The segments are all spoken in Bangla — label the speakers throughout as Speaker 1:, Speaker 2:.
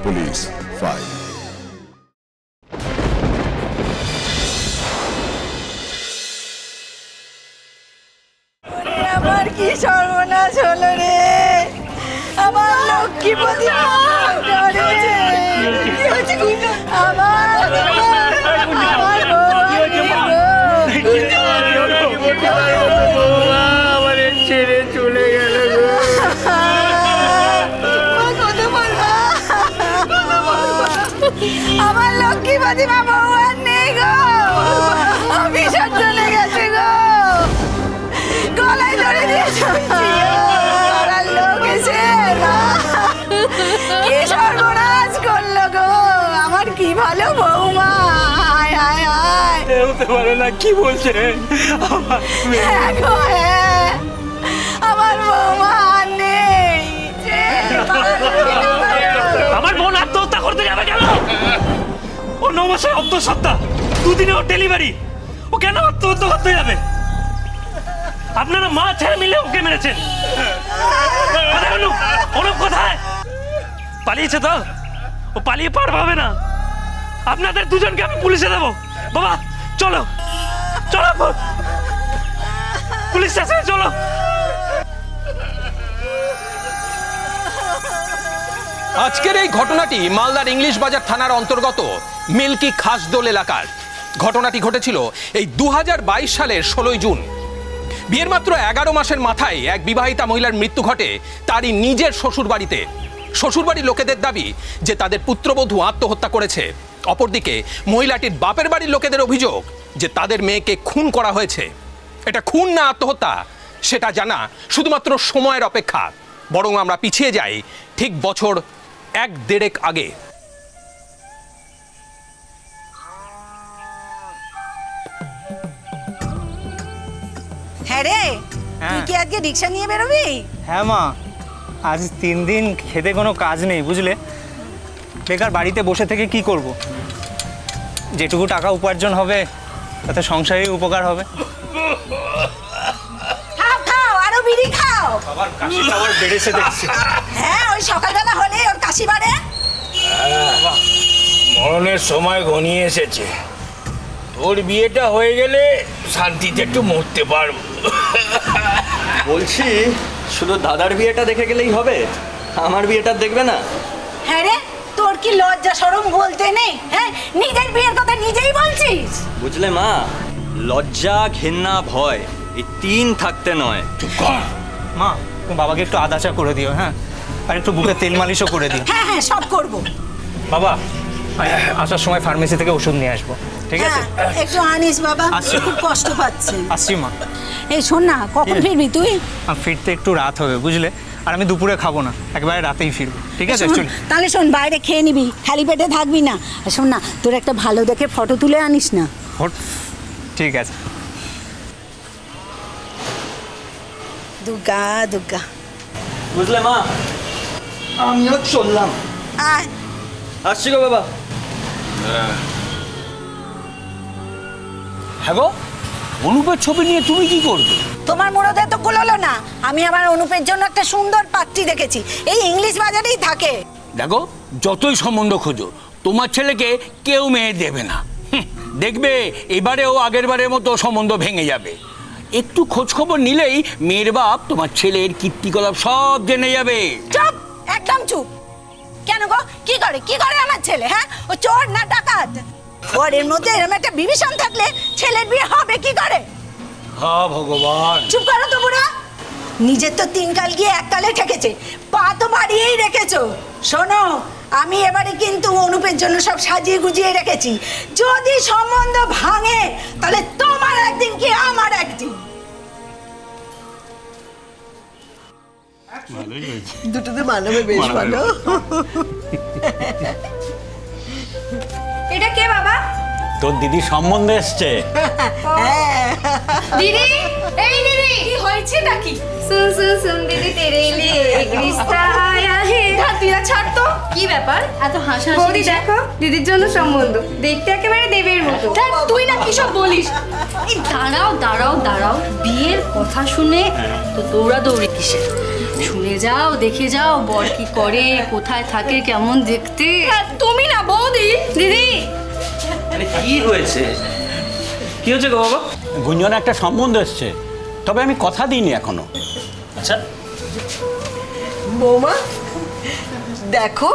Speaker 1: Police file.
Speaker 2: আমার কি সর্বনাশ হলো রে, আমার লক্ষ্মীপতি
Speaker 3: ছেড়ে চলে গেল গো।
Speaker 2: আমার লক্ষ্মীপতি মা বউ আর নেই গো, ভীষণ চলে গেছে গো, গলায় ধরে দিয়েছে লোক এসে কি সর্বনাশ করলো গো, আমার কি ভালো বৌমা। হায় হায় হায়,
Speaker 3: হতে পারে না, কি বলছেন?
Speaker 2: হ্যাঁ গো হ্যাঁ, আমার বৌমা আর নেই।
Speaker 3: আমার বোন আত্মহত্যা করতে যাবে কেন? ও 9 মাসের অন্তঃসত্ত্বা, 2 দিনে ওর ডেলিভারি, ও কেন আত্মহত্যা করতে যাবে? আপনারা মা ছেলে মিলে ওকে মেরেছেন। অনুপ কোথায়? পালিয়েছে তো? ও পালিয়ে পার পাবে না। আপনাদের দুজনকে আমি পুলিশে দেবো। বাবা চলো চলো, পুলিশ স্টেশনে চলো।
Speaker 4: আজকের এই ঘটনাটি মালদার ইংলিশ বাজার থানার অন্তর্গত মিল্কি খাসদোল এলাকার। ঘটনাটি ঘটেছিল এই 2022 সালের 16 জুন। বিয়ের মাত্র 11 মাসের মাথায় এক বিবাহিতা মহিলার মৃত্যু ঘটে তারই নিজের শ্বশুরবাড়িতে। শ্বশুরবাড়ির লোকেদের দাবি যে তাদের পুত্রবধূ আত্মহত্যা করেছে। অপরদিকে মহিলাটির বাপের বাড়ির লোকেদের অভিযোগ যে তাদের মেয়েকে খুন করা হয়েছে। এটা খুন না আত্মহত্যা সেটা জানা শুধুমাত্র সময়ের অপেক্ষা। বরং আমরা পিছিয়ে যাই ঠিক বছর 1-1.5 আগে।
Speaker 2: হ্যাঁ রে, তুই কি আজকে রিক্সা নিয়ে বেরোবি?
Speaker 5: হ্যাঁ মা, আজ 3 দিন খেতে কোনো কাজ নেই বুঝলে, বেকার বাড়িতে বসে থেকে কি করব? যেটুকু টাকা উপার্জন হবে তাতে সংসারের উপকার হবে।
Speaker 2: খাও খাও, আরো বিড়ি খাও।
Speaker 5: বাবার কাশিটা আবার বেড়েছে দেখছি।
Speaker 2: হ্যাঁ, ওই সকালবেলা হলে ওর কাশি বাড়ে।
Speaker 6: মরণের সময় ঘনিয়ে এসেছে, তোর বিয়েটা হয়ে গেলে শান্তিতে একটু মরতে পারবো।
Speaker 7: বলছি শুধু দাদার বিয়েটা দেখে গেলেই হবে, আমার বিয়েটা দেখবে না?
Speaker 2: হ্যাঁ রে, তোর কি লজ্জা শরম বলতে নেই? হ্যাঁ, নিজের বিয়ের কথা নিজেই বলছিস।
Speaker 7: বুঝলে মা, লজ্জা ঘেন্না ভয় এই 3 থাকতে নয়।
Speaker 6: চুপ কর
Speaker 5: মা, তুমি বাবাকে একটু আদা চা করে দিও, হ্যাঁ, আর একটু বুকে তেল মালিশও করে দিও।
Speaker 2: হ্যাঁ হ্যাঁ, সব করব।
Speaker 5: বাবা আসার সময় ফার্মেসি থেকে ওষুধ নিয়ে আসবো, ঠিক আছে?
Speaker 2: একটু আনিস বাবা, খুব কষ্ট পাচ্ছে।
Speaker 5: আসছি মা।
Speaker 2: এই শোন না, কখন ফিরবি তুই?
Speaker 5: ফিরতে একটু রাত হবে বুঝলে, আর আমি দুপুরে খাবো না, একবারে রাতেই ফিরবো, ঠিক আছে? চল
Speaker 2: তাহলে শোন, বাইরে খেয়ে নিবি, খালি পেটে থাকবি না। আর শোন না, তোর একটা ভালো দেখে ফটো তুলে আনিস না।
Speaker 5: ঠিক আছে।
Speaker 2: দুর্গা দুর্গা।
Speaker 7: বুঝলে মা, আমিও চললাম।
Speaker 2: আয়।
Speaker 7: আসছি গো বাবা।
Speaker 6: হ্যাঁ গো, অনুপের ছবি নিয়ে তুমি কি করবে?
Speaker 2: তোমার মুরদে তো কুলোলো না, আমি আবার অনুপের জন্য একটা সুন্দর পাত্রী দেখেছি, এই ইংলিশ বাজারেই থাকে।
Speaker 6: দেখো, যতই সম্বন্ধ খোঁজো তোমার ছেলেকে কেউ মেয়ে দেবে না। দেখবে এবারেও আগের বারের মতো সম্বন্ধ ভেঙে যাবে। একটু খোঁজ খবর নিলেই মেয়ের বাপ তোমার ছেলের কীর্তিকলাপ সব জেনে যাবে।
Speaker 2: চুপ, একদম চুপ। কেন গো, কি করে আমার ছেলে? হ্যাঁ, ও চোর না ডাকাত? ওর মধ্যে এরকম একটা বিভীষণ থাকলে ছেলের বিয়ে হবে কি করে?
Speaker 6: হ্যাঁ ভগবান।
Speaker 2: চুপ করো তো বুড়া, নিজের তো 3 কাল গিয়ে 1 কালে ঠেকেছে, পা তো বাড়িয়েই রেখেছো। শোনো, আমি এবারে কিন্তু অনুপের জন্য সব সাজিয়ে গুজিয়ে রেখেছি। যদি সম্বন্ধ ভাঙে তাহলে তোমার একদিন কি আমার একদিন। দুটোতে মানাবে বেশ ভালো।
Speaker 8: এটা কে বাবা?
Speaker 7: তোর দিদি সম্বন্ধে এসছে।
Speaker 8: দিদি, এই দিদি, কি হয়েছে নাকি? सुन सुन सुन दीदी तेरे लिए एक रिश्ता आया है। তুই ছাড় তো, কি ব্যাপার এত হাসাহাসি? বৌদি দেখো, দিদির জন্য সম্বন্ধ, দেখতে একেবারে দেবের মতো। তুই না কি সব বলিস? দাঁড়াও দাঁড়াও দাঁড়াও, বিয়ের কথা শুনে তো দৌড়াদৌড়ি কিসের?
Speaker 1: শুনে যাও, দেখে যাও বর কি করে, কোথায় থাকে, কেমন দেখতে।
Speaker 8: তুমি না বৌদি।
Speaker 1: দিদি
Speaker 3: আরে কি হয়েছে, কি হয়েছে গো বাবা?
Speaker 6: গুঞ্জনে একটা সম্বন্ধ এসছে, তবে আমি কথা দিইনি এখনো।
Speaker 3: আচ্ছা
Speaker 9: বৌমা দেখো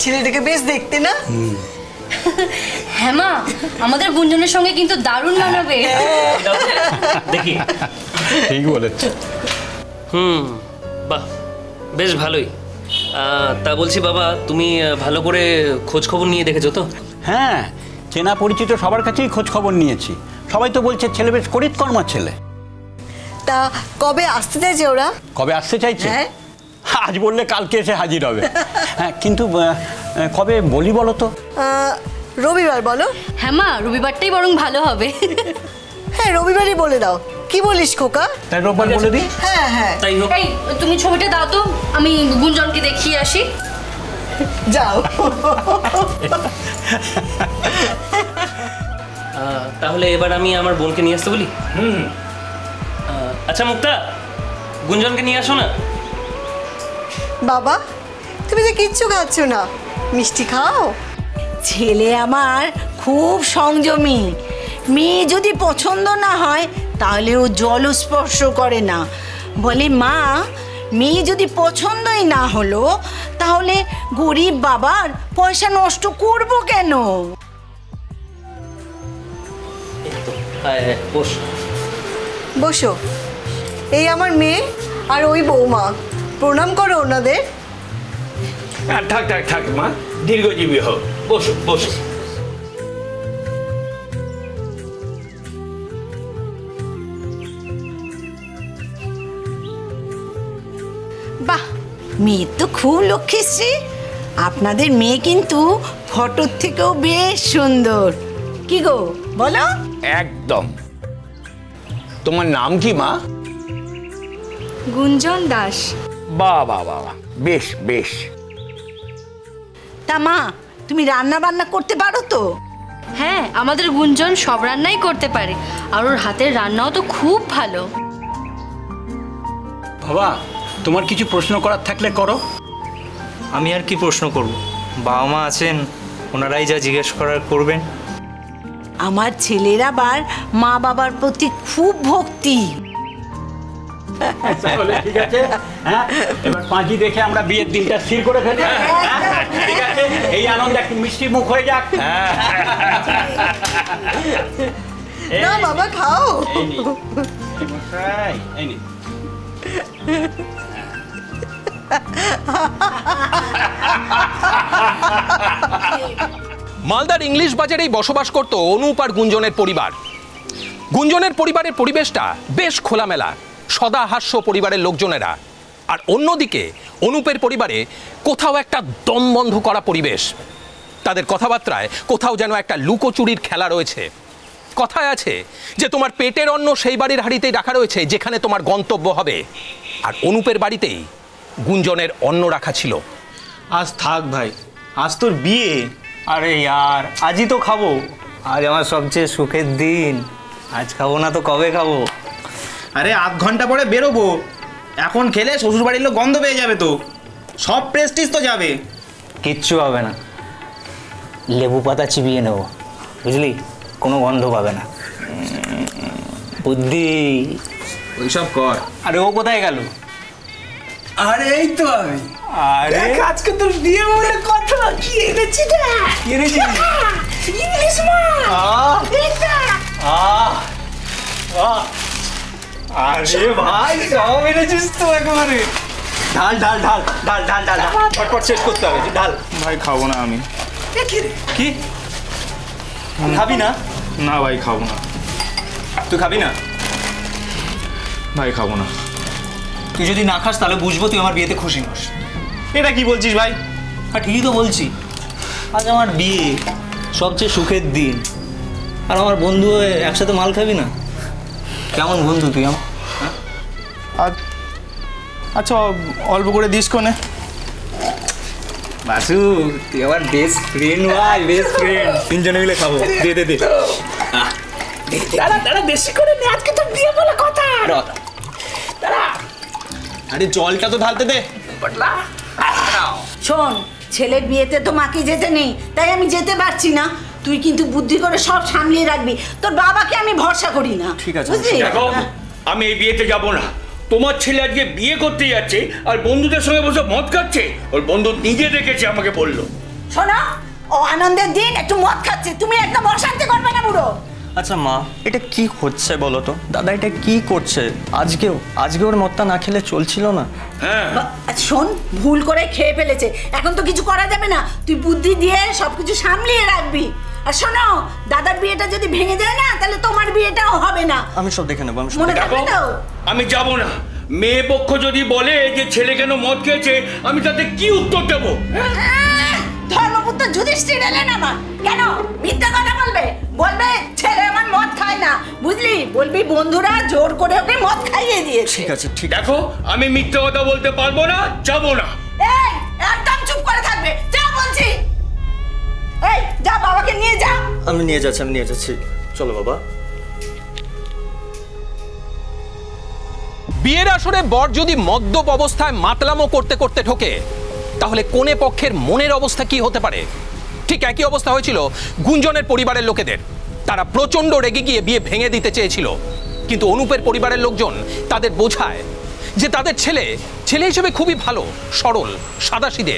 Speaker 9: ছেলেটাকে বেশ দেখতে না?
Speaker 1: হ্যাঁ মা, আমাদের গুঞ্জনের সঙ্গে কিন্তু দারুণ মানাবে।
Speaker 3: দেখি।
Speaker 6: ঠিক বলেছ।
Speaker 3: বাহ, বেশ ভালোই। তা বলছি বাবা, তুমি ভালো করে খোঁজ খবর নিয়ে দেখেছো তো?
Speaker 6: হ্যাঁ, চেনা পরিচিত সবার কাছেই খোঁজ খবর নিয়েছি। সবাই তো বলছে ছেলে বেশ করিতকর্মার ছেলে।
Speaker 9: তা কবে আসতে চাইছে ওরা?
Speaker 6: কবে আসতে চাইছে?
Speaker 9: হ্যাঁ।
Speaker 6: আজ বললে কালকে এসে হাজির হবে। হ্যাঁ, কিন্তু কবে বলি বলো তো?
Speaker 9: রবিবার বলো।
Speaker 1: হ্যাঁ মা, রবিবারটাই বরং ভালো হবে।
Speaker 9: হ্যাঁ রবিবারই বলে দাও। কি বলিস খোকা?
Speaker 6: তাই রোববার বলে দিই।
Speaker 9: হ্যাঁ হ্যাঁ
Speaker 3: তাই হোক।
Speaker 1: এই তুমি ছবিটা দাও তো, আমি গুঞ্জনকে দেখিয়ে আসি।
Speaker 9: যাও।
Speaker 3: তাহলে এবার আমি আমার বোনকে নিয়ে আসতে বলি। আচ্ছা মুক্তা, গুঞ্জনকে নিয়ে আসো না।
Speaker 9: বাবা তুমি যে কিচ্ছু খাচ্ছ না, মিষ্টি খাও।
Speaker 2: ছেলে আমার খুব সংযমী। মেয়ে যদি পছন্দ না হয় তাহলে ও জলও স্পর্শ করে না। বলে মা, মেয়ে যদি পছন্দই না হলো তাহলে গরিব বাবার পয়সা নষ্ট করব কেন?
Speaker 3: বস।
Speaker 9: বসো। এই আমার মেয়ে আর ওই বৌমা, প্রণাম করো ওনাদের।
Speaker 6: থাক থাক থাক মা, দীর্ঘজীবী হোক। বসো বসো।
Speaker 2: বাহ, মেয়ে তো খুব লক্ষ্মীশ্রী। আপনাদের মেয়ে কিন্তু ফটোর থেকেও বেশ সুন্দর। কি গো বলো?
Speaker 6: একদম। তোমার নাম কি মা?
Speaker 8: গুঞ্জন দাস।
Speaker 6: বাহ বাহ বাহ, বেশ বেশ।
Speaker 2: তা মা, তুমি রান্না বান্না করতে পারো তো?
Speaker 1: হ্যাঁ, আমাদের গুঞ্জন সব রান্নাই করতে পারে, আর ওর হাতের রান্নাও তো খুব ভালো।
Speaker 6: বাবা, তোমার কিছু প্রশ্ন করার থাকলে করো।
Speaker 5: আমি আর কি প্রশ্ন করব? বাবা মা আছেন, ওনারাই যা জিজ্ঞেস করার করবেন।
Speaker 2: আমার ছেলের আবার মা বাবার প্রতি খুব ভক্তি।
Speaker 6: তাহলে ঠিক আছে, হ্যাঁ, এবার পাঁচি দেখে আমরা বিয়ের দিনটা স্থির করে ফেলি। ঠিক আছে, এই আনন্দ একটু মিষ্টি মুখ হয়ে যাক।
Speaker 9: না বাবা খাও।
Speaker 6: এই নিন। এই মশাই, এই নিন।
Speaker 4: মালদার ইংলিশ বাজারেই বসবাস করত অনুপ আর গুঞ্জনের পরিবার। গুঞ্জনের পরিবারের পরিবেশটা বেশ খোলামেলা, সদা হাস্য পরিবারের লোকজনেরা। আর অন্যদিকে অনুপের পরিবারে কোথাও একটা দম বন্ধ করা পরিবেশ। তাদের কথাবার্তায় কোথাও যেন একটা লুকোচুরির খেলা রয়েছে। কথায় আছে যে তোমার পেটের অন্ন সেই বাড়ির হাঁড়িতেই রাখা রয়েছে যেখানে তোমার গন্তব্য হবে। আর অনুপের বাড়িতেই গুঞ্জনের অন্ন রাখা ছিল।
Speaker 5: আজ থাক ভাই, আজ তোর বিয়ে। আরে ইয়ার, আজই তো খাবো। আজ আমার সবচেয়ে সুখের দিন। আজ খাবো না তো কবে খাবো?
Speaker 10: আরে আধ ঘন্টা পরে বেরোবো, এখন খেলে শ্বশুর বাড়ির লোক গন্ধ পেয়ে যাবে তো, সব প্রেস্টিজ তো যাবে।
Speaker 5: কিচ্ছু হবে না, লেবু পাতা চিবিয়ে নেবো, বুঝলি? কোনো গন্ধ পাবে না। বুদ্ধি।
Speaker 10: ওইসব কর।
Speaker 5: আরে ও কোথায় গেল?
Speaker 10: আরে এই তো আমি।
Speaker 5: আরে
Speaker 10: আজকে তোর বিয়ে বলে কথা, কি এনেছি না?
Speaker 5: কি এনেছিস?
Speaker 10: ইংলিশ মাছ।
Speaker 5: আরে ভাই, সব এনেছিস তো একেবারে। ঢাল ঢাল ঢাল ঢাল ঢাল ঢাল, ফটফট শেষ করতে হবে। ঢাল।
Speaker 10: ভাই খাবো না আমি।
Speaker 5: কি খাবি না?
Speaker 10: না ভাই খাবো না।
Speaker 5: তুই খাবি না?
Speaker 10: ভাই খাবো না।
Speaker 5: তুই যদি না খাস তাহলে বুঝবো তুই আমার বিয়েতে খুশি নস।
Speaker 10: এটা কি বলছিস ভাই?
Speaker 5: আর ঠিকই তো বলছি। আজ আমার বিয়ে, সবচেয়ে সুখের দিন, আর আমার বন্ধু হয়ে একসাথে মাল খাবি না? কেমন বন্ধু তুই আমার?
Speaker 10: আচ্ছা অল্প করে দিস কোনে।
Speaker 5: বাসু, তুই আমার বেস্ট ফ্রেন্ড ভাই, বেস্ট ফ্রেন্ড। তিনজনে মিলে খাবো। দে দে দে।
Speaker 10: দাঁড়া দাঁড়া, বেশি করে নে, আজকে তোর বিয়ে বলে কথা।
Speaker 5: দাঁড়া।
Speaker 10: আরে জলটা তো ঢালতে দে।
Speaker 2: শোন, ছেলের বিয়েতে তো মাকে যেতে নেই, তাই আমি যেতে পারছি না। তুই কিন্তু বুদ্ধি করে সব সামলিয়ে রাখবি। তোর বাবাকে আমি ভরসা করি না।
Speaker 7: ঠিক আছে,
Speaker 2: বুঝলি?
Speaker 6: দেখো, আমি এই বিয়েতে যাব না। তোমার ছেলে আজকে বিয়ে করতে যাচ্ছে আর বন্ধুদের সঙ্গে বসে মদ খাচ্ছে। ওর বন্ধু নিজে দেখেছে, আমাকে বললো।
Speaker 2: শোনো, ও আনন্দের দিন একটু মদ খাচ্ছে, তুমি একদম অশান্তি করবে না বুড়ো।
Speaker 7: আচ্ছা মা, এটা কি হচ্ছে বলো তো? দাদা এটা কি করছে? আজকে ওর মদটা না খেলে চলছিল না।
Speaker 6: হ্যাঁ,
Speaker 2: শোন, ভুল করে খেয়ে ফেলেছে, এখন তো কিছু করা যাবে না। তুই বুদ্ধি দিয়ে সবকিছু সামলিয়ে রাখবি। আর শোনো, দাদার বিয়েটা যদি ভেঙে যায় না, তাহলে তোমার বিয়েটাও হবে না।
Speaker 7: আমি সব দেখে নেবো।
Speaker 2: মনে থাকবে তো?
Speaker 6: আমি যাব না। মেয়ে পক্ষ যদি বলে যে ছেলে কেন মদ খেয়েছে, আমি তাতে কি উত্তর দেবো?
Speaker 2: ধর্মপুত্র যুধিষ্ঠির এলেন আমার, কেন মিথ্যা কথা বলবে? বলবে ছেলে আমার মদ খায় না, বুঝলি? বলবি বন্ধুরা জোর করে ওকে মদ খাইয়ে দিয়েছে।
Speaker 7: ঠিক আছে, ঠিক।
Speaker 6: দেখো, আমি মিথ্যা কথা বলতে পারবো না, যাবো না।
Speaker 2: এই, একদম চুপ করে থাকবে, যা বলছি। এই, যা বাবাকে নিয়ে যা।
Speaker 7: আমি নিয়ে যাচ্ছি। চলো বাবা।
Speaker 4: বিয়ের আসরে বর যদি মদ্যপ অবস্থায় মাতলামো করতে করতে ঢোকে, তাহলে কোনে পক্ষের মনের অবস্থা কি হতে পারে? ঠিক একই অবস্থা হয়েছিল গুঞ্জনের পরিবারের লোকেদের। তারা প্রচন্ড রেগে গিয়ে বিয়ে ভেঙে দিতে চেয়েছিল, কিন্তু অনুপের পরিবারের লোকজন তাদের বোঝায় যে তাদের ছেলে হিসেবে খুবই ভালো, সরল, সাদাসিধে,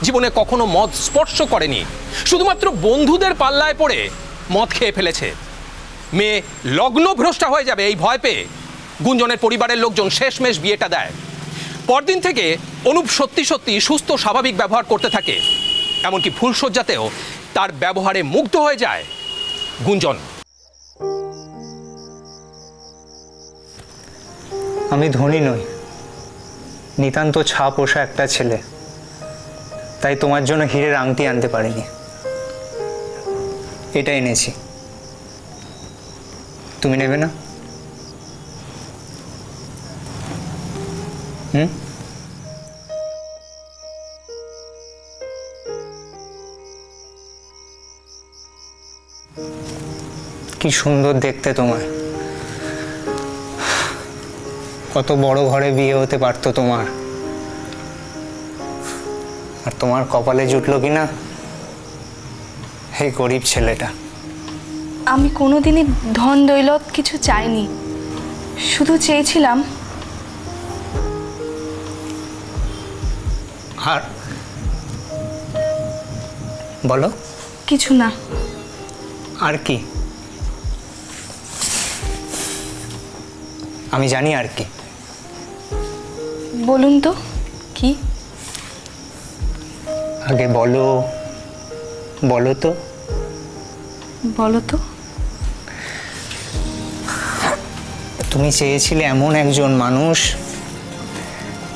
Speaker 4: জীবনে কখনো মদ স্পর্শ করেনি, শুধুমাত্র বন্ধুদের পাল্লায় পড়ে মদ খেয়ে ফেলেছে। মেয়ে লগ্নভ্রষ্টা হয়ে যাবে এই ভয় পেয়ে গুঞ্জনের পরিবারের লোকজন শেষমেশ বিয়েটা দেয়। পরদিন থেকে অনুপ সত্যি সুস্থ স্বাভাবিক ব্যবহার করতে থাকে, এমনকি ফুলশয্যাতেও তার ব্যবহারে মুগ্ধ হয়ে যায় গুঞ্জন।
Speaker 5: আমি ধনী নই, নিতান্ত ছা পোষা একটা ছেলে, তাই তোমার জন্য হীরের আংটি আনতে পারিনি। এটা এনেছি, তুমি নেবে না? কি সুন্দর দেখতে তোমায়, কত বড় ঘরে বিয়ে হতে পারতো তোমার, আর তোমার কপালে জুটলো কিনা এই গরিব ছেলেটা।
Speaker 8: আমি কোনোদিনই ধন দৌলত কিছু চাইনি, শুধু চেয়েছিলাম।
Speaker 5: আর বলো।
Speaker 8: কিছু না।
Speaker 5: আর কি? আমি জানি আর কি।
Speaker 8: বলুন তো কি?
Speaker 5: আগে বলো, বলো তো।
Speaker 8: বলো তো।
Speaker 5: তুমি চেয়েছিলে এমন একজন মানুষ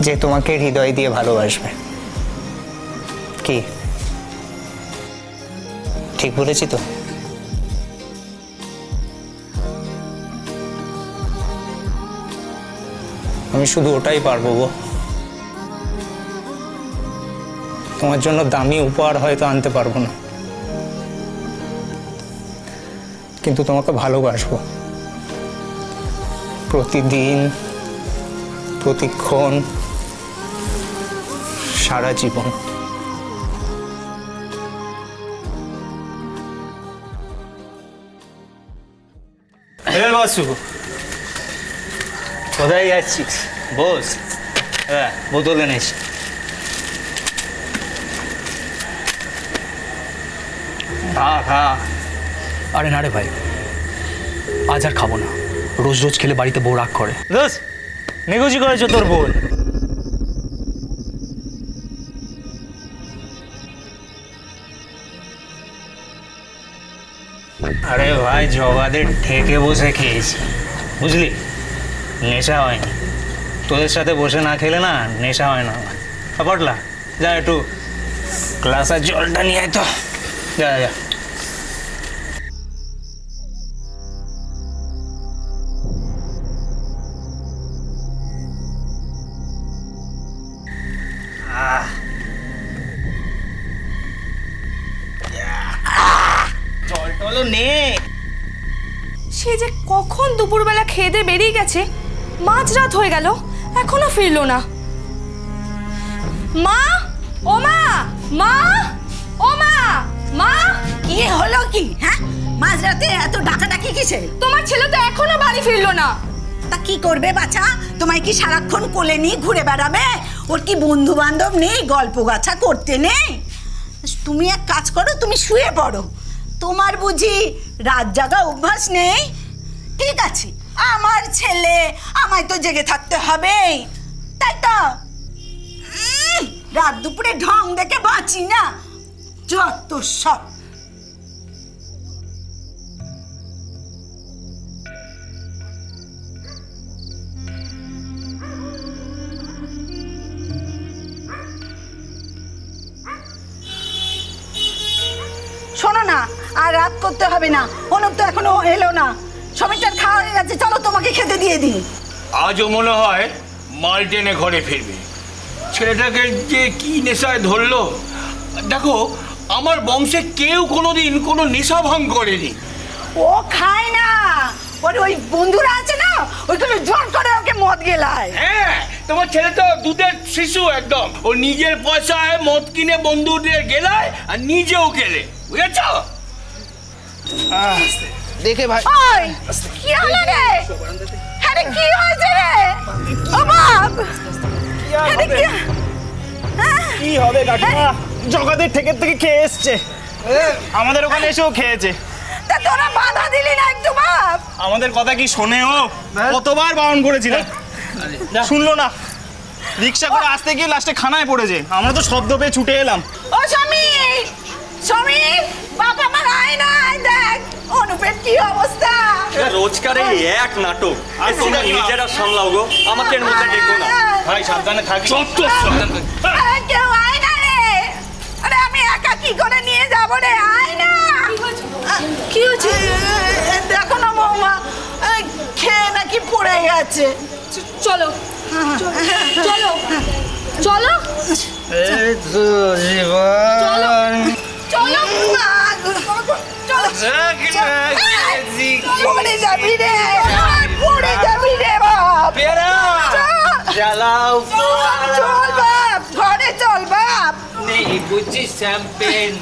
Speaker 5: যে তোমাকে হৃদয় দিয়ে ভালোবাসবে। কি ঠিক বলেছি তো? আমি শুধু ওটাই পারবো গো। তোমার জন্য দামি উপহার হয়তো আনতে পারবো না, কিন্তু তোমাকে ভালোবাসবো প্রতিদিন, প্রতিক্ষণ, সারা জীবন। বাসু, কোথায় যাচ্ছিস? বস। হ্যাঁ, বোতল এনেছি। খা।
Speaker 11: আরে না রে ভাই, আজ আর খাবো না। রোজ রোজ খেলে বাড়িতে বউ রাগ করে।
Speaker 5: দোস, নেগোজি করেছো তোর বোন। আরে ভাই, জগাদের ঠেকে বসে খেয়েছি, বুঝলি? নেশা হয়নি। তোদের সাথে বসে না খেলে না নেশা হয় না। পটলা, যা একটু গ্লাসের জলটা নিয়ে আয় তো। যা। জলটলো নে।
Speaker 8: সে যে কখন দুপুরবেলা খেয়ে দিয়ে বেরিয়ে গেছে, মাঝরাত হয়ে গেল, এখনো ফিরলো না। মা, ও মা, মা, ও মা, মা।
Speaker 2: কি হলো কি? হ্যাঁ, মাঝরাতে এত ডাকাডাকি কিসের?
Speaker 8: তোমার ছেলে তো এখনো বাড়ি ফিরলো না।
Speaker 2: তা কি করবে বাছা? তোমায় কি সারাক্ষণ কোলে নিয়ে ঘুরে বেড়াবে? ওর কি বন্ধু বান্ধব নেই, গল্প গাছা করতে নেই? তুমি এক কাজ করো, তুমি শুয়ে পড়ো। তোমার বুঝি রাত জাগা অভ্যাস নেই? ঠিক আছে, আমার ছেলে, আমায় তো জেগে থাকতে হবে, তাই তো? রাত দুপুরে ঢং দেখে বাঁচি না, যত সব। শোনো না, আর রাত করতে হবে না। অনুপ তো এখনো এলো না। সমিতার খাওয়া হয়ে গেছে, চলো তোমাকে খেতে দিয়ে দিই।
Speaker 6: আজও মনে হয় মাল টেনে ঘরে ফিরবে। ছেলেটাকে যে কি নেশায় ধরলো। দেখো, আমার বংশে কেউ কোনোদিন কোনো নেশা ভাঙ করেনি।
Speaker 2: ও খায় না, ওই বন্ধুরা আছে না, ওইগুলো জোর করে ওকে মদ গেলায়।
Speaker 6: হ্যাঁ, তোমার ছেলে তো দুধের শিশু একদম। ও নিজের পয়সায় মদ কিনে বন্ধুদের গেলায় আর নিজেও গেলে, বুঝেছ?
Speaker 10: দেখে ভাই।
Speaker 2: ওই কি হলো রে? আরে কি হয়েছে রে? ও বাপ, আরে
Speaker 10: কি হবে কাকিমা? জগাদের থেকে খেয়ে এসছে, আমাদের ওখানে এসেও খেয়েছে।
Speaker 2: তা তোরা বাধা দিলি না একটু বাপ?
Speaker 10: আমাদের কথা কি শোনে ও? কতবার বারণ করেছিলাম, শুনলো না। রিক্সা করে আসতে গিয়ে লাস্টে খানায় পড়েছে। আমরা তো শব্দ পেয়ে ছুটে এলাম।
Speaker 2: ও সমীর, সমীর, বাবা আমার আয় না, দেখ অনুপের কি অবস্থা।
Speaker 7: রোজকার এই এক নাটক, তোমরা নিজেরা সামলাও গো, আমাকে এর মধ্যে ডেকো না।
Speaker 10: ভাই সাবধানে থাকিস।
Speaker 2: কেউ আয় না রে। আরে আমি একা কি করে নিয়ে যাবো রে? আয় না।
Speaker 8: কি হয়েছে?
Speaker 2: দেখো না বৌমা, খেয়ে নাকি পড়ে গেছে।
Speaker 8: চলো, চলো, চলো, চলো,
Speaker 2: পড়ে যাবি রে, পড়ে যাবি রে বাপ।
Speaker 5: জ্বালাও
Speaker 2: চল বাপ, ঘরে চল বাপ।
Speaker 5: নেই বুঝছি শ্যাম্পেন।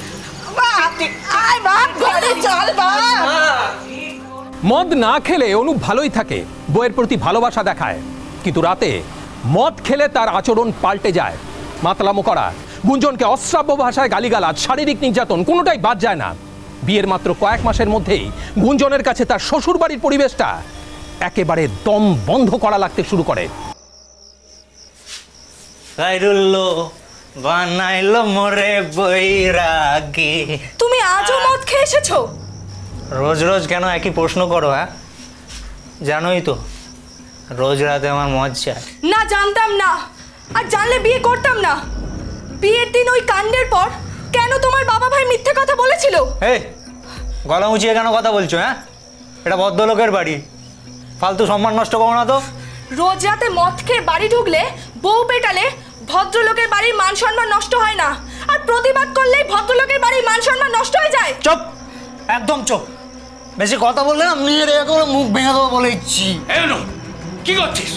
Speaker 2: বাপ আয় বাপ, ঘরে চল বাপ।
Speaker 4: মদ না খেলে অনুপ ভালোই থাকে, বইয়ের প্রতি ভালোবাসা দেখায়, কিন্তু রাতে মদ খেলে তার আচরণ পাল্টে যায়। মাতলামো করা, গুঞ্জনকে অশ্রাব্য ভাষায় গালিগালাজ, শারীরিক নির্যাতন কোনোটাই বাদ যায় না। বিয়ের মাত্র কয়েক মাসের মধ্যেই গুঞ্জনের কাছে তার শ্বশুর বাড়ির পরিবেশটা একেবারে দম বন্ধ করা লাগতে শুরু করে।
Speaker 5: বানাইলো মোরে বৈরাগী।
Speaker 8: তুমি আজও মদ খেয়ে এসেছো?
Speaker 5: রোজ রোজ কেন একই প্রশ্ন করো? হ্যাঁ, জানোই তো রোজ রাতে আমার মদ চাই।
Speaker 8: না, জানতাম না, আর জানলে বিয়ে করতাম না। বিয়ের দিন ওই কাণ্ডের পর কেন তোমার বাবা ভাই মিথ্যে কথা বলেছিল?
Speaker 5: এই গলা উঁচিয়ে কেন কথা বলছো? হ্যাঁ, এটা ভদ্রলোকের বাড়ি, ফালতু সম্মান নষ্ট করো না তো।
Speaker 8: রোজ রাতে মদ খেয়ে বাড়ি ঢুকলে, বউ পেটালে ভদ্রলোকের বাড়ির মান সম্মান নষ্ট হয় না, আর প্রতিবাদ করলেই ভদ্রলোকের বাড়ির মান সম্মান নষ্ট হয়ে যায়।
Speaker 5: চুপ, একদম চুপ। বেশি কথা বললে না মেয়ের এরকম মুখ ভেঙে দেবো বলে ইচ্ছি।
Speaker 6: কি করছিস?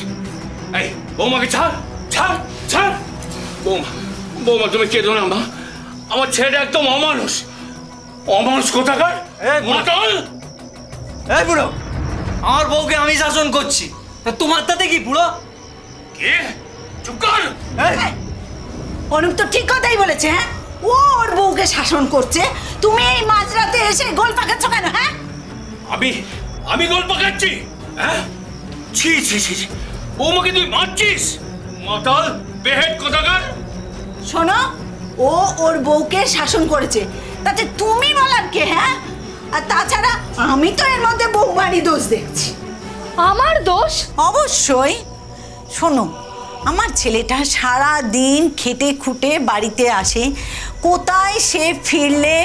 Speaker 6: এই বৌমাকে ছাড়, ছাড়, ছাড়। বৌমা, বৌমা তুমি কেঁদো না মা। আমার ছেলেটা একদম অমানুষ, অমানুষ কোথাকার।
Speaker 5: এই বুড়ো, আমার বউকে আমি শাসন করছি, তোমার তাতে কি বুড়ো?
Speaker 6: কে? চুপ কর।
Speaker 2: অনুপ তো ঠিক কথাই বলেছে। হ্যাঁ, ও ওর বউকে শাসন করছে, তুমি এই মাঝরাতে এসে গোল পাকাচ্ছ কেন? হ্যাঁ,
Speaker 6: আমি গোল পাকাচ্ছি? হ্যাঁ, ছি ছি ছি, বৌমাকে তুই মারছিস? মাতাল বেহেড কোথাকার।
Speaker 2: শোনো, ও ওর বউকে শাসন করেছে, তাতে তুমি বলার কে? হ্যাঁ, আর তাছাড়া আমি তো এর মধ্যে বউবাড়ি দোষ দেখছি।
Speaker 8: আমার দোষ?
Speaker 2: অবশ্যই। শোনো, আমার ছেলেটা সারা দিন খেটে খুঁটে বাড়িতে আসে, কোথায় সে ফিরলে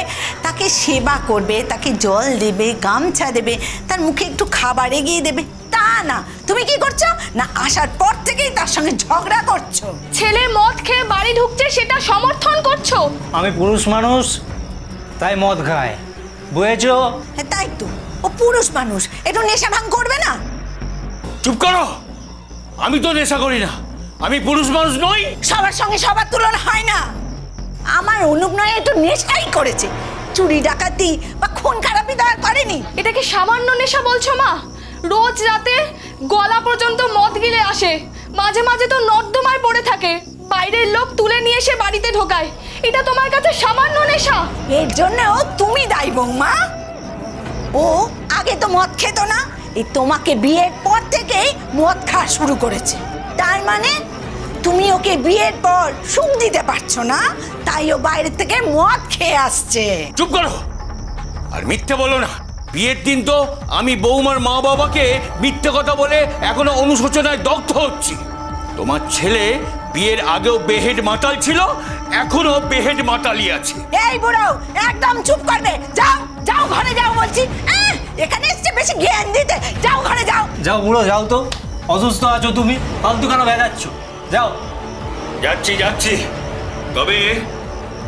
Speaker 2: তাকে সেবা করবে, তাকে জল দেবে, গামছা দেবে, তার মুখে একটু খাবার এগিয়ে দেবে, তা না। তুমি কি করছো না, আসার পর থেকেই তার সঙ্গে ঝগড়া করছো।
Speaker 8: ছেলে মদ খেয়ে বাড়ি ঢুকছে, সেটা সমর্থন করছো।
Speaker 5: আমি পুরুষ মানুষ, তাই মদ খায়, বুঝেছো?
Speaker 2: তাই তো, ও পুরুষ মানুষ, একটু নেশা ভাঙ করবে না?
Speaker 6: চুপ করো, আমি তো নেশা করি না। আমি পুরুষ মানুষ নই?
Speaker 2: সবার সঙ্গে সবার তুলনা হয় না। আমার অনুপ নয় একটু নেশাই করেছে, চুরি ডাকাতি বা খুন খারাপি তো আর করেনি।
Speaker 8: এটাকে সামান্য নেশা বলছো মা? রোজ রাতে গলা পর্যন্ত মদ গিলে আসে, মাঝে মাঝে তো নর্দমায় পড়ে থাকে, বাইরের লোক তুলে নিয়ে এসে বাড়িতে ঢোকায়। এটা তোমার কাছে সামান্য নেশা?
Speaker 2: এর জন্যও তুমি দায়ী বৌমা। ও আগে তো মদ খেত না, এই তোমাকে বিয়ের পর থেকেই মদ খাওয়া শুরু করেছে। তার মানে তুমি ওকে বিয়ের পর সুখ দিতে পারছো না, তাই ও বাইরে থেকে মদ খেয়ে আসছে।
Speaker 6: চুপ করো, আর মিথ্যে বলো না। বিয়ের দিন তো আমি বৌমার মা বাবাকে মিথ্যে কথা বলে এখনো অনুশোচনায় দগ্ধ হচ্ছি। তোমার ছেলে বিয়ের আগেও বেহেড মাতাল ছিল, এখনো বেহেড মাতালই আছে।
Speaker 2: এই বুড়ো একদম চুপ করবে। যাও যাও ঘরে যাও বলছি। এখানে এসে বেশি জ্ঞান দিতে, যাও ঘরে যাও।
Speaker 5: যাও বুড়ো যাও তো, অসুস্থ আছো তুমি, ফালতু কেন ভেজাচ্ছ? যাও।
Speaker 6: যাচ্ছি যাচ্ছি, তবে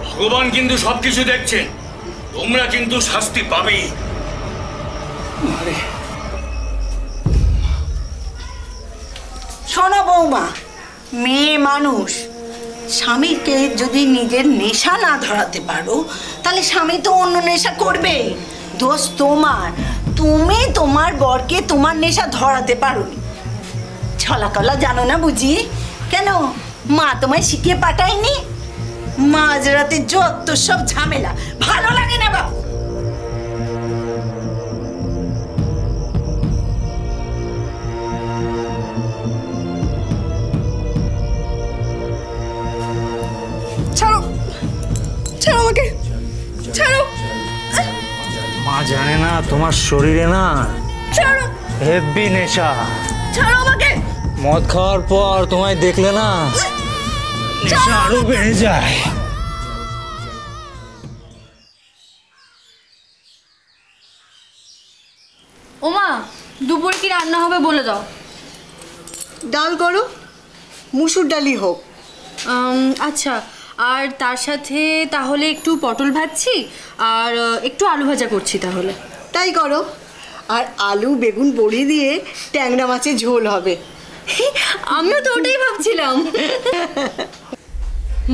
Speaker 6: ভগবান কিন্তু সবকিছু দেখছেন, তোমরা কিন্তু শাস্তি পাবেই।
Speaker 2: শোনো বৌমা, মেয়ে মানুষ, স্বামীকে যদি নিজের নেশা না ধরাতে পারো তাহলে স্বামী তো অন্য নেশা করবে। দোষ তোমার, তুমি তোমার বরকে তোমার নেশা ধরাতে পারোনি। ছলাকলা জানো না বুঝি? কেন মা তোমায় শিখিয়ে পাঠায়নি? মাঝরাতে যত সব ঝামেলা, ভালো লাগে না বাবু? ছাড়ো ছাড়ো আমাকে, ছাড়ো।
Speaker 5: মা জানে না তোমার শরীরে না
Speaker 2: ছাড়ো,
Speaker 5: হেভি নেশা।
Speaker 2: ছাড়ো আমাকে।
Speaker 5: মদ খাওয়ার পর তোমায় দেখলে না নেশা আরো বেড়ে যায়।
Speaker 1: ওমা, দুপুরে কি রান্না হবে বলে দাও।
Speaker 9: ডাল করো, মুসুর ডালই হোক।
Speaker 1: আচ্ছা, আর তার সাথে তাহলে একটু পটল ভাজছি আর একটু আলু ভাজা করছি তাহলে।
Speaker 9: তাই করো। আর আলু বেগুন বড়ি দিয়ে ট্যাংরা মাছের ঝোল হবে।
Speaker 1: আমিও তো ওটাই ভাবছিলাম।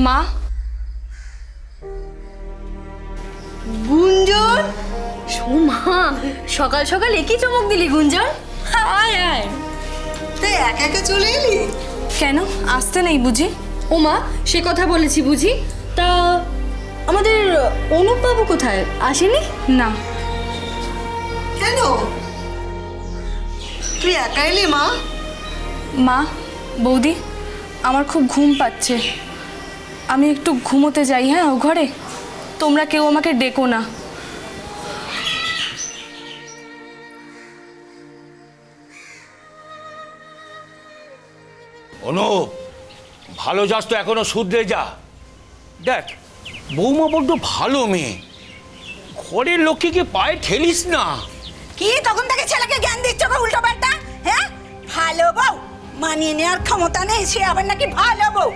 Speaker 8: মা,
Speaker 1: গুঞ্জন, মা সকাল সকাল একই চমক দিলি গুঞ্জন। আয় আয়।
Speaker 9: তুই একা একা চলে এলি
Speaker 8: কেন? আসতে নেই বুঝি?
Speaker 1: ওমা, সে কথা বলেছি বুঝি। তা আমাদের অনুপ বাবু কোথায়, আসেনি?
Speaker 8: না।
Speaker 9: কেন তুই একা এলি মা?
Speaker 8: মা, বৌদি, আমার খুব ঘুম পাচ্ছে, আমি একটু ঘুমোতে যাই। হ্যাঁ, ও ঘরে তোমরা কেউ আমাকে ডেকো না।
Speaker 6: অনুপ, ভালো যাস তো এখনো শুধরে যা। দেখ, বৌমা বড্ড ভালো মেয়ে, ঘরের লক্ষ্মীকে পায়ে ঠেলিস না।
Speaker 2: কি তখন থেকে ছেলেকে জ্ঞান দিচ্ছ বা উল্টো পাল্টা? হ্যাঁ, ভালো বউ মানিয়ে নেওয়ার ক্ষমতা নেই, সে আবার নাকি ভালো বউ।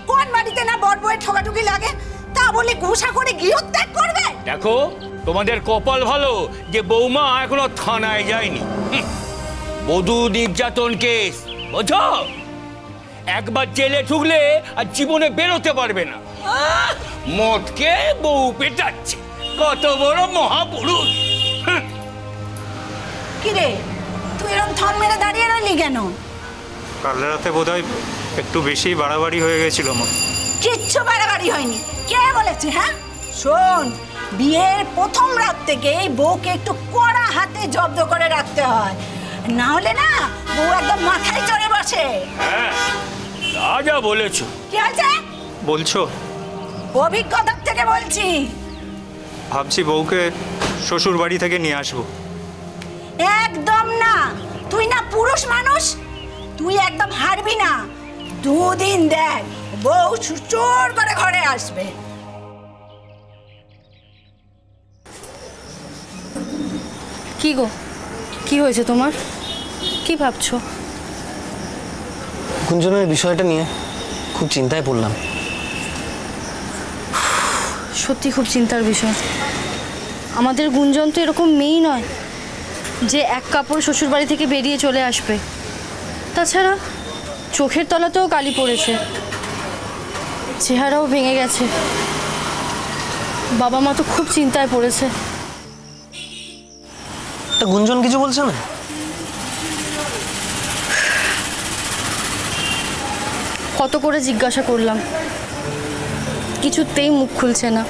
Speaker 2: কোন বাড়িতে না বড় বউয়ের ঠোকাঠুকি লাগে, তা বলে ঘুষা করে গৃহত্যাগ করবে?
Speaker 6: দেখো, তোমাদের কপাল ভালো যে বৌমা এখনো থানায় যায়নি। বধূ নির্যাতন কেস, বোঝো? একবার জেলে ঢুকলে আর জীবনে বেরোতে পারবে না। মদকে বউ পেটাচ্ছে, কত বড় মহাপুরুষ।
Speaker 2: কিরে, তুই এরকম থম মেরে দাঁড়িয়ে রইলি কেন?
Speaker 5: কাল রাতে বোধহয় একটু বেশি বাড়াবাড়ি হয়ে গেছিল মা।
Speaker 2: কিচ্ছু বাড়াবাড়ি হয়নি। কে বলেছে? হ্যাঁ শোন, বিয়ের প্রথম রাত থেকে বউকে একটু কড়া হাতে জব্দ করে রাখতে হয়, না হলে না বউ একদম মাথায় চড়ে বসে।
Speaker 6: হ্যাঁ, তা যা বলেছো।
Speaker 2: কি হয়েছে
Speaker 5: বলছো?
Speaker 2: অভিজ্ঞতার থেকে বলছি।
Speaker 5: ভাবছি বউকে শ্বশুর বাড়ি থেকে নিয়ে আসবো।
Speaker 2: একদম না, তুই না পুরুষ মানুষ, তুই একদম হারবি না। দুদিন দেখ, বউ চোর করে ঘরে আসবে।
Speaker 1: কি গো, কি হয়েছে তোমার? কি ভাবছো?
Speaker 12: গুঞ্জনের বিষয়টা নিয়ে খুব চিন্তায় পড়লাম।
Speaker 1: সত্যি খুব চিন্তার বিষয়। আমাদের গুঞ্জন তো এরকম মেয়েই নয় যে এক কাপড় শ্বশুর বাড়ি থেকে বেরিয়ে চলে আসবে। তাছাড়া চোখের তলাতেও কালি পড়েছে, চেহারাও ভেঙে গেছে। বাবা মা তো খুব চিন্তায় পড়েছে।
Speaker 12: তা গুঞ্জন কিছু বলছে না?
Speaker 1: কত করে জিজ্ঞাসা করলাম, কিছুতেই মুখ খুলছে না।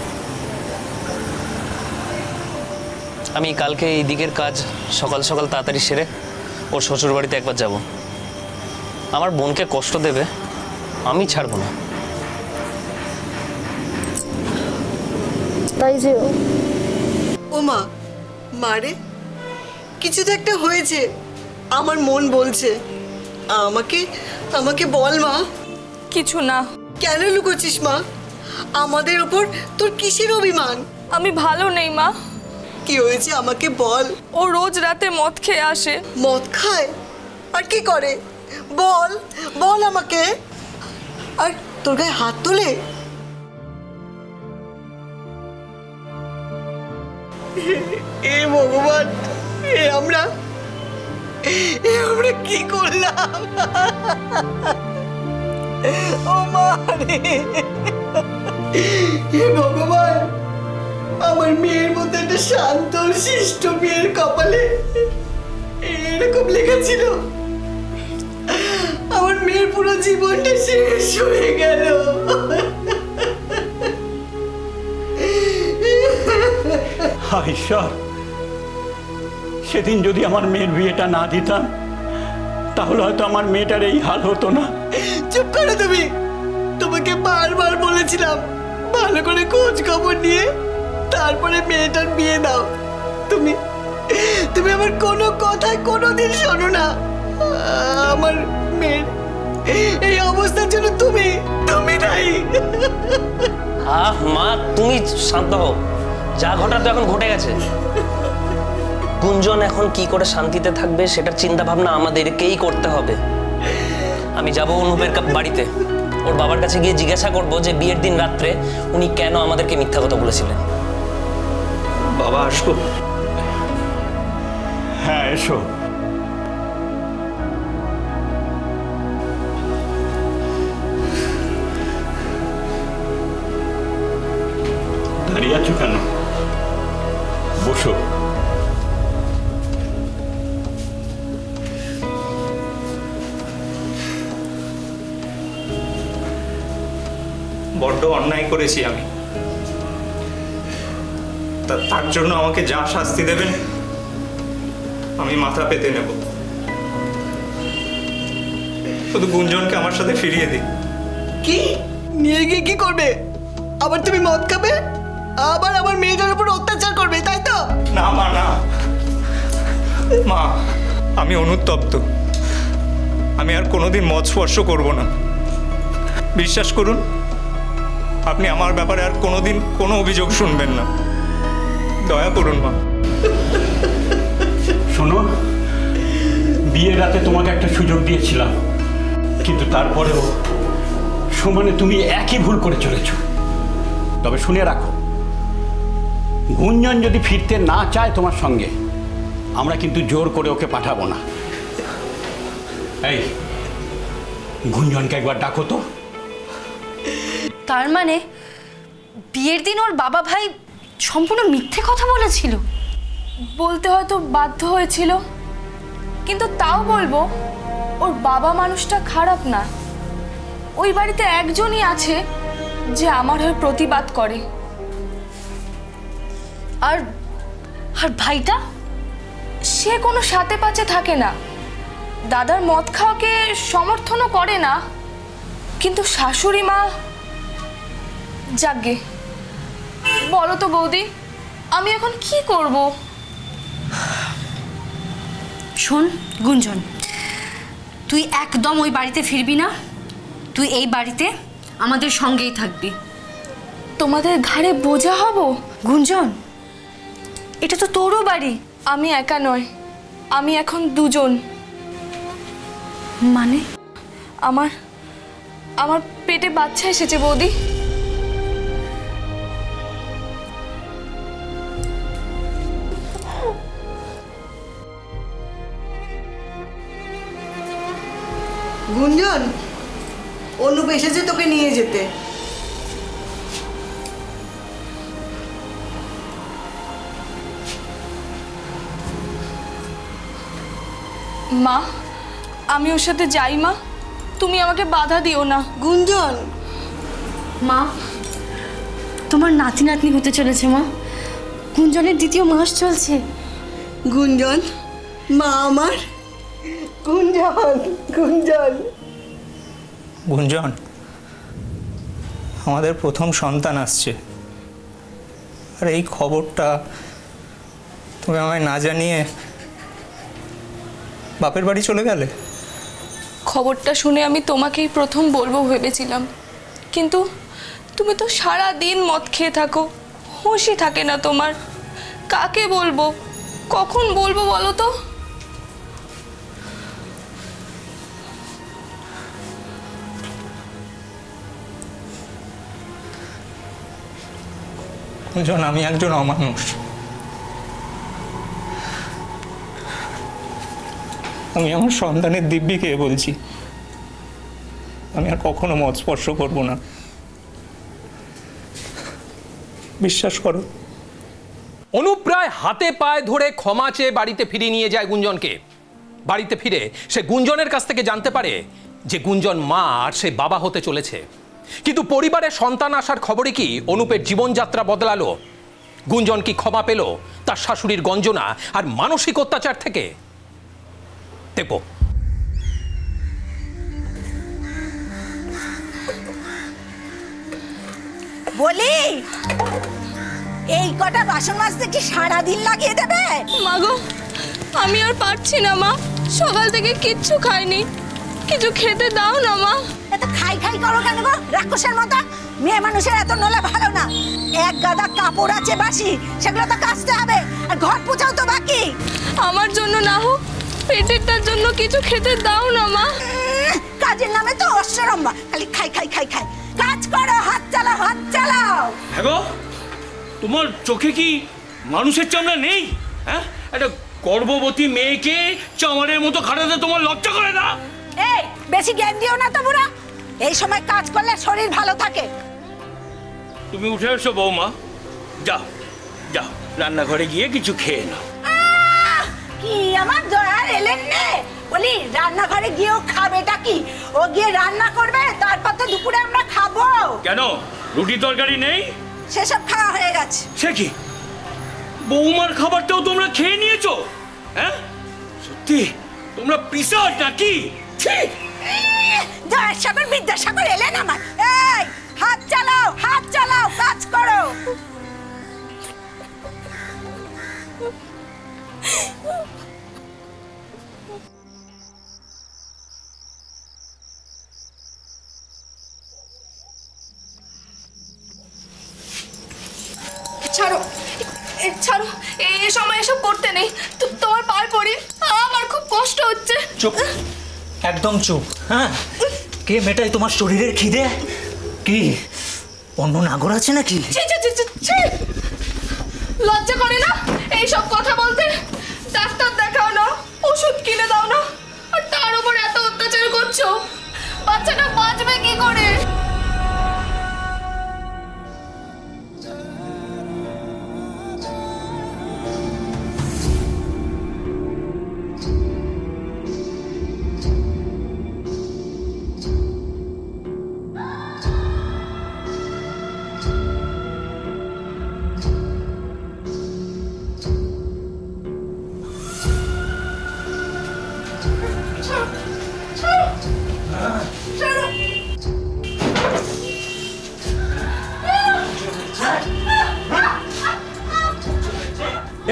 Speaker 12: আমি কালকে এই দিকের কাজ সকাল সকাল তাড়াতাড়ি সেরে ওর শ্বশুর বাড়িতে একবার যাব। আমার বোনকে কষ্ট দেবে, আমি ছাড়বো না।
Speaker 1: তাই যে
Speaker 9: ও মা, মারে কিছু তো একটা হয়েছে, আমার মন বলছে। আমাকে আমাকে বল মা।
Speaker 8: কিছু না।
Speaker 9: কেন লুকোচ্ছিস মা? আমাদের ওপর তোর কিসের অভিমান?
Speaker 8: আমি ভালো নেই মা।
Speaker 9: কি হয়েছে আমাকে বল।
Speaker 8: ও রোজ রাতে মদ খেয়ে আসে।
Speaker 9: মদ খায়? আর কি করে বল, বল আমাকে। আর তোর গায়ে হাত তোলে? এ ভগবান, এ আমরা কি করলাম? ও মা রে, হে ভগবান, আমার মেয়ের মতো একটা শান্ত শিষ্ট মেয়ের কপালে এরকম লেখা ছিল। আমার মেয়ের পুরো জীবনটা শেষ হয়ে গেল।
Speaker 13: ঈশ্বর, সেদিন যদি আমার মেয়ের বিয়েটা না দিতাম তাহলে হয়তো আমার মেয়েটার এই হাল হতো না।
Speaker 9: চুপ করো তুমি। তোমাকে বারবার বলেছিলাম ভালো করে খোঁজ খবর নিয়ে তারপরে মেয়েটার বিয়ে দাও। তুমি তুমি আমার কোনো কথায় কোনোদিন শোনো না। আমার মেয়ের এই অবস্থার জন্য তুমি দায়ী।
Speaker 12: মা, তুমি শান্ত হও। যা ঘটার তো এখন ঘটে গেছে। গুঞ্জন এখন কি করে শান্তিতে থাকবে সেটার চিন্তা ভাবনা আমাদেরকেই করতে হবে। আমি যাব অনুপের বাড়িতে, ওর বাবার কাছে গিয়ে জিজ্ঞাসা করব যে বিয়ের দিন রাত্রে উনি কেন আমাদেরকে মিথ্যা কথা বলেছিলেন।
Speaker 13: বাবা আসো। হ্যাঁ এসো। দাঁড়িয়ে আছো কেন? বসো। বড্ড অন্যায় করেছি আমি, তার জন্য আমাকে যা শাস্তি দেবেন আমি মাথা পেতে নেব। শুধু গুঞ্জনকে আমার সাথে ফিরিয়ে দিই।
Speaker 9: কি নিয়ে গিয়ে কি করবে? আবার তুমি মদ খাবে, আবার আমার মেয়েটার উপর অত্যাচার করবে, তাই তো?
Speaker 13: না মা, না মা, আমি অনুতপ্ত। আমি আর কোনোদিন মদ স্পর্শ করব না। বিশ্বাস করুন, আপনি আমার ব্যাপারে আর কোনোদিন কোনো অভিযোগ শুনবেন না। দয়া করুন মা। শোনো, বিয়ের রাতে তোমাকে একটা সুযোগ দিয়েছিলাম, কিন্তু তারপরেও সমানে তুমি একই ভুল করে চলেছ। তবে শুনে রাখো, গুঞ্জন যদি ফিরতে না চায় তোমার সঙ্গে, আমরা কিন্তু জোর করে ওকে পাঠাবো না। এই গুঞ্জনকে একবার ডাকো তো।
Speaker 1: তার মানে বিয়ের দিন ওর বাবা ভাই সম্পূর্ণ মিথ্যে কথা বলেছিল?
Speaker 8: বলতে হয়তো বাধ্য হয়েছিল, কিন্তু তাও বলবো ওর বাবা মানুষটা খারাপ না। ওই বাড়িতে একজনই আছে যে আমার হয়ে প্রতিবাদ করে।
Speaker 1: আর আর ভাইটা?
Speaker 8: সে কোনো সাথে পাচে থাকে না, দাদার মদ খাওয়াকে সমর্থনও করে না, কিন্তু শাশুড়ি মা যাগে। বলো তো বৌদি, আমি এখন কি করব?
Speaker 1: শোন গুঞ্জন, তুই একদম ওই বাড়িতে ফিরবি না। তুই এই বাড়িতে আমাদের সঙ্গেই থাকবি।
Speaker 8: তোমাদের ঘাড়ে বোঝা হব?
Speaker 1: গুঞ্জন, এটা তো তোরও বাড়ি।
Speaker 8: আমি একা নয়, আমি এখন দুজন।
Speaker 1: মানে?
Speaker 8: আমার পেটে বাচ্চা এসেছে বৌদি।
Speaker 9: গুঞ্জন, অনুপ এসেছে তোকে নিয়ে যেতে।
Speaker 8: মা, আমি ওর সাথে যাই মা, তুমি আমাকে বাধা দিও না।
Speaker 9: গুঞ্জন,
Speaker 1: মা তোমার নাতি নাতনি হতে চলেছে মা, গুঞ্জনের দ্বিতীয় মাস চলছে।
Speaker 9: গুঞ্জন মা আমার, গুঞ্জন গুঞ্জন
Speaker 5: গুঞ্জন, আমাদের প্রথম সন্তান আসছে, আর এই খবরটা তুমি আমায় না জানিয়ে বাপের বাড়ি চলে গেলে।
Speaker 8: খবরটা শুনে আমি তোমাকেই প্রথম বলবো ভেবেছিলাম, কিন্তু তুমি তো সারা দিন মদ খেয়ে থাকো, হুঁশই থাকে না তোমার। কাকে বলবো, কখন বলবো বলো তো?
Speaker 5: গুঞ্জন, আমি একজন অমানুষ। আমি আমার সন্তানের দিব্যিকে বলছি, আমি আর কখনো মদ স্পর্শ করবো না, বিশ্বাস করো।
Speaker 4: অনুপ প্রায় হাতে পায়ে ধরে ক্ষমা চেয়ে বাড়িতে ফিরিয়ে নিয়ে যায় গুঞ্জনকে। বাড়িতে ফিরে সে গুঞ্জনের কাছ থেকে জানতে পারে যে গুঞ্জন মা আর সে বাবা হতে চলেছে। কিন্তু পরিবারে সন্তান আসার খবরে কি অনুপের জীবনযাত্রা বদলালো? গুঞ্জন কি ক্ষমা পেল তার শাশুড়ির গঞ্জনা আর মানসিক অত্যাচার থেকে? দেখো,
Speaker 2: বলি এই কটা বাসন মাজতে কি সারাদিন লাগিয়ে দেবে?
Speaker 8: মাগো, আমি আর পারছি না মা, সকাল থেকে কিচ্ছু খাইনি, কিছু খেতে দাও না মা।
Speaker 2: এত খাই খাই করো কেন গো, রাক্ষসের মতো? মেয়ে মানুষের এত নলে ভালো না। এক গাদা কাপড় আছে বাসি, সেগুলো তো কাচতে হবে, আর ঘর পোছাও তো বাকি।
Speaker 8: আমার জন্য না হোক, পেটেরটার জন্য কিছু খেতে দাও না মা।
Speaker 2: কাজের নামে তো অশ্রম্বা, খালি খাই খাই খাই খাই। কাজ করো, হাত চালাও, হাত চালাও।
Speaker 6: হ্যাঁ গো, তোমার চোখে কি মানুষের চামড়া নেই? হ্যাঁ, একটা গর্ভবতী মেয়েকে চামারের মতো খাটাতে তোমার লজ্জা করে না?
Speaker 2: এই বেশি জ্ঞান দিও না তো বুড়া, এই সময় কাজ করলে শরীর ভালো থাকে।
Speaker 6: তুমি উঠে এসো বৌমা, যাও যাও রান্নাঘরে গিয়ে কিছু খেয়ে নাও।
Speaker 2: কি আমার দয়ার এলেন নে, বলি রান্নাঘরে গিয়েও খাবেটা কি? ও গিয়ে রান্না করবে, তারপর তো দুপুরে আমরা খাবো।
Speaker 6: কেন, রুটি তরকারি নেই?
Speaker 2: সেসব খাওয়া হয়ে গেছে।
Speaker 6: সে কি, বৌমার খাবারটাও তোমরা খেয়ে নিয়েছো? হ্যাঁ, সত্যি তোমরা পিসাচ নাকি? ঠিক,
Speaker 2: দয়াসাগর বিদ্যাসাগর এলেন আমার। এই হাত চালাও, হাত চালাও, কাজ করো।
Speaker 8: ছাড়ো, ছাড়ো, এই সময় এসব করতে নেই। তোমার পায়ে পড়ি, আমার খুব কষ্ট হচ্ছে।
Speaker 11: চুপ, একদম চুপ। হ্যাঁ, কে মেটাই তোমার শরীরের খিদে? কি অন্য নাগর আছে নাকি?
Speaker 8: লজ্জা করে না এইসব কথা বলতে? ডাক্তার দেখাও না, ওষুধ কিনে দাও না, আর তার উপর এত অত্যাচার করছো। বাচ্চাটা বাঁচবে কি করে?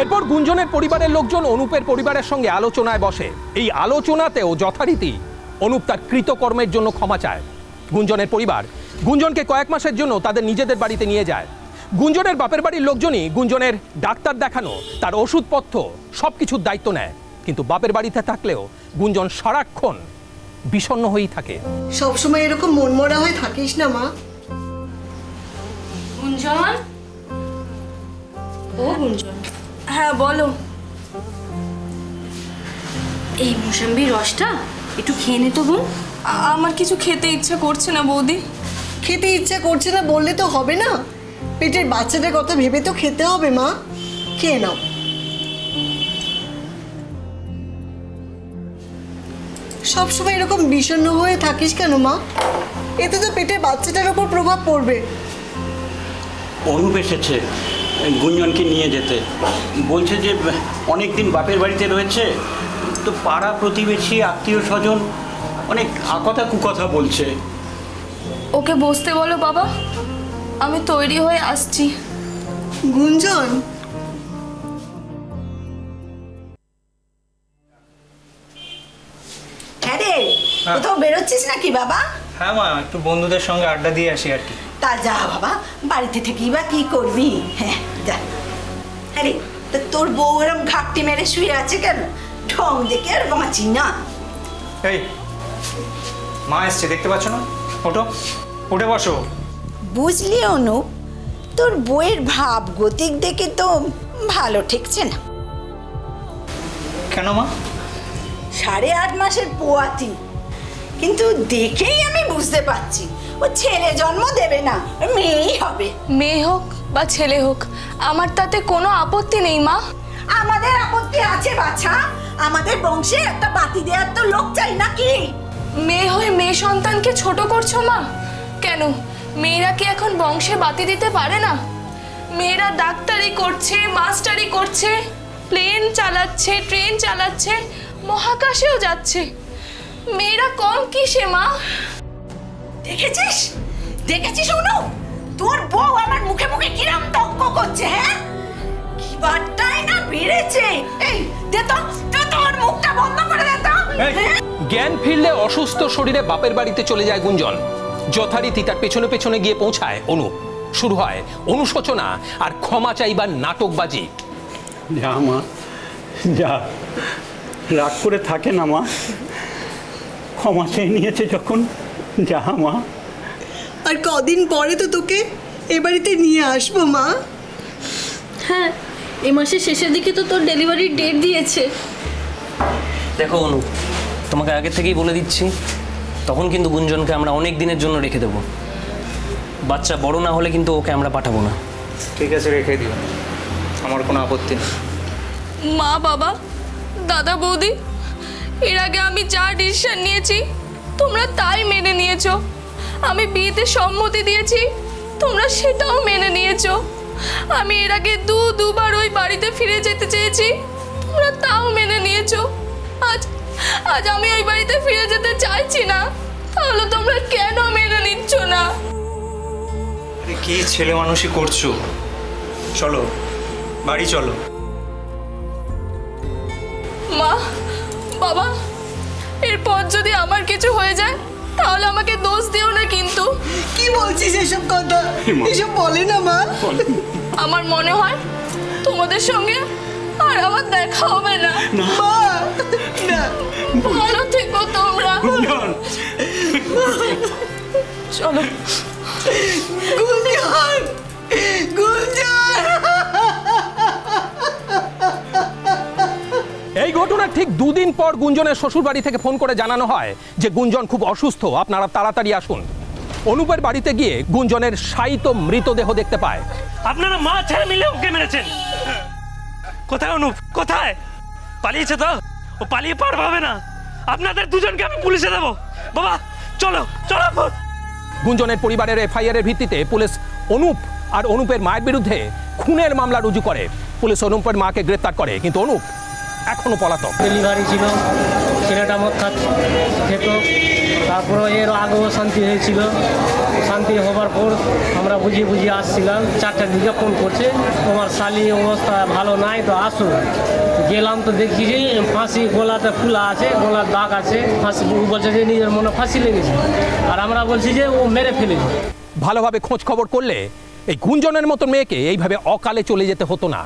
Speaker 4: এরপর গুঞ্জনের পরিবারের লোকজন অনুপের পরিবারের সঙ্গে আলোচনায় বসে। এই আলোচনাতেও যথারীতি অনুপ তার কৃতকর্মের জন্য ক্ষমা চায়। গুঞ্জনের পরিবার গুঞ্জনকে কয়েক মাসের জন্য তাদের নিজেদের বাড়িতে নিয়ে যায়। গুঞ্জনের বাপের বাড়ির লোকজনই গুঞ্জনের ডাক্তার দেখানো, তার ওষুধপত্র সবকিছুর দায়িত্ব নেয়। কিন্তু বাপের বাড়িতে থাকলেও গুঞ্জন সারাক্ষণ বিষণ্ণ হয়েই থাকে।
Speaker 9: সবসময় এরকম মনমরা হয়ে থাকিস না মা।
Speaker 1: গুঞ্জন, ও গুঞ্জন।
Speaker 8: হ্যাঁ বলো।
Speaker 1: এই মৌসুম্বির রসটা একটু খেয়ে নে তো বোন।
Speaker 8: আমার কিছু খেতে ইচ্ছা করছে না বৌদি।
Speaker 9: খেতে ইচ্ছা করছে না বললে তো হবে না, পেটের বাচ্চাটার কথা ভেবে তো খেতে হবে মা। খেয়ে নাও। সবসময় এরকম বিষণ্ণ হয়ে থাকিস কেন মা? এতে তো পেটের বাচ্চাটার উপর প্রভাব পড়বে।
Speaker 13: অনুপ এসেছে গুঞ্জনকে নিয়ে যেতে, বলছে যে অনেক দিন বাপের বাড়িতে রয়েছে তো পাড়া প্রতিবেশী আত্মীয় স্বজন অনেক আকথা কুকথা বলছে।
Speaker 8: ওকে বসতে বলো বাবা, আমি তৈরি হয়ে আসছি।
Speaker 9: গুঞ্জন,
Speaker 2: হ্যাঁ রে, কোথাও বেরোচ্ছিস নাকি বাবা?
Speaker 5: হ্যাঁ মা, একটু বন্ধুদের সঙ্গে আড্ডা দিয়ে আসি আর কি।
Speaker 2: তা যা বাবা, বাড়িতে থেকেই বা কি করবি? হ্যাঁ যা। হ্যাঁ রে, তা তোর বউ এরম ঘাপটি মেরে শুয়ে আছে কেন? ঢং দেখে আর বাঁচি না।
Speaker 5: এই মা এসছে, দেখতে পাচ্ছ না? ওঠো, উঠে বসো।
Speaker 2: বুঝলি অনুপ, তোর বউয়ের ভাব গতিক দেখে তো ভালো ঠেকছে না।
Speaker 5: কেন মা?
Speaker 2: 8.5 মাসের পোয়াতি, কিন্তু দেখেই আমি বুঝতে পারছি ও ছেলে জন্ম দেবে না, মেয়েই হবে।
Speaker 8: মেয়ে হোক বা ছেলে হোক, আমার তাতে কোনো আপত্তি নেই মা।
Speaker 2: আমাদের আপত্তি আছে বাছা, আমাদের বংশে একটা বাতি দেওয়ার তো লোক চাই নাকি?
Speaker 8: মেয়ে হয়ে মেয়ে সন্তানকে ছোট করছো মা? কেন, মেয়েরা কি এখন বংশে বাতি দিতে পারে না? মেয়েরা ডাক্তারি করছে, মাস্টারি করছে, প্লেন চালাচ্ছে, ট্রেন চালাচ্ছে, মহাকাশেও যাচ্ছে। মেয়েরা কম কিসে মা?
Speaker 2: দেখেছিস দেখেছিস অনু, তোর বউ আমার মুখে মুখে কিরম তর্ক করছে। হ্যাঁ, কি বারটাই না বেড়েছে। এই দে তো, তোর মুখটা বন্ধ করে দে তো।
Speaker 4: জ্ঞান ফিরলে অসুস্থ শরীরে বাপের বাড়িতে চলে যায় গুঞ্জন। যথারীতি তার পেছনে পেছনে গিয়ে পৌঁছায় অনু। শুরু হয় অনুশোচনা আর ক্ষমা চাইবার নাটকবাজি।
Speaker 13: যা মা, যা, রাগ করে থাকে না মা, ক্ষমা চেয়ে নিয়েছে যখন, যা মা।
Speaker 9: আর কদিন পরে তো তোকে এ বাড়িতে নিয়ে আসবো মা।
Speaker 1: হ্যাঁ, এ মাসের শেষের দিকে তো তোর ডেলিভারির ডেট দিয়েছে।
Speaker 12: দেখো অনু, তোমাকে আগে থেকেই বলে দিচ্ছি, তখন কিন্তু গুঞ্জনকে আমরা অনেক দিনের জন্য রেখে দেবো। বাচ্চা বড় না হলে কিন্তু ওকে আমরা পাঠাবো না।
Speaker 5: ঠিক আছে, রেখে দিও, আমার কোনো আপত্তি নেই।
Speaker 8: মা, বাবা, দাদা, বৌদি, এর আগে আমি যা ডিসিশন নিয়েছি তোমরা তাই মেনে নিয়েছো। আমি বিয়েতে সম্মতি দিয়েছি, তোমরা সেটাও মেনে নিয়েছো। আমি এর আগে দুবার ওই বাড়িতে ফিরে যেতে চেয়েছি, তোমরা তাও মেনে নিয়েছো। আজ আমি ওই বাড়িতে ফিরে যেতে চাইছি না, তাহলে তোমরা কেন মেনে নিচ্ছ না?
Speaker 5: কি ছেলে মানুষই করছো, চলো বাড়ি চলো।
Speaker 8: মা, বাবা, এরপর যদি আমার কিছু হয়ে যায় তাহলে আমাকে দোষ দিও না কিন্তু।
Speaker 9: কি বলছিস এসব কথা? এসব বলে না মা।
Speaker 8: আমার মনে হয় তোমাদের সঙ্গে আর আমার দেখা হবে না।
Speaker 9: মা, না,
Speaker 8: ভালো থেকো তোমরা। চলো।
Speaker 9: গুঞ্জন, গুঞ্জন।
Speaker 4: এই ঘটনার ঠিক 2 দিন পর গুঞ্জনের শ্বশুর বাড়ি থেকে ফোন করে জানানো হয় যে গুঞ্জন খুব অসুস্থ, আপনারা তাড়াতাড়ি আসুন। অনুপের বাড়িতে গিয়ে গুঞ্জনের শায়িত মৃতদেহ দেখতে পায়।
Speaker 3: আপনারা মা ছেলে মিলে ওকে মেরেছেন। কোথায় অনুপ, কোথায়? পালিয়েছে তো? ও পালিয়ে পার পাবে না। আপনাদের দুজনকে আমি পুলিশে দেবো। বাবা চলো চলো।
Speaker 4: গুঞ্জনের পরিবারের এফআইআর এর ভিত্তিতে পুলিশ অনুপ আর অনুপের মায়ের বিরুদ্ধে খুনের মামলা রুজু করে। পুলিশ অনুপের মাকে গ্রেফতার করে, কিন্তু অনুপ এখনো পলাতক।
Speaker 14: ডেলিভারি ছিল, ছেলেটা মদ খেত, তারপরে এর আগেও শান্তি হয়েছিল। শান্তি হবার পর আমরা বুঝিয়ে আসছিলাম, 4টার দিকে ফোন করছে, তোমার শালি অবস্থা ভালো নাই, তো আসো। গেলাম তো দেখি যে ফাঁসি গলাতে ফুলা আছে, গলার দাগ আছে, ফাঁসি বলছে যে নিজের মনে ফাঁসি লেগেছে, আর আমরা বলছি যে ও মেরে ফেলেছে।
Speaker 4: ভালোভাবে খোঁজ খবর করলে এই গুঞ্জনের মতো মেয়েকে এইভাবে অকালে চলে যেতে হতো না।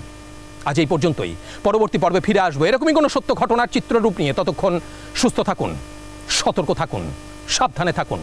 Speaker 4: আজ এই পর্যন্তই। পরবর্তী পর্বে ফিরে আসবো এরকমই কোনো সত্য ঘটনার চিত্ররূপ নিয়ে। ততক্ষণ সুস্থ থাকুন, সতর্ক থাকুন, সাবধানে থাকুন।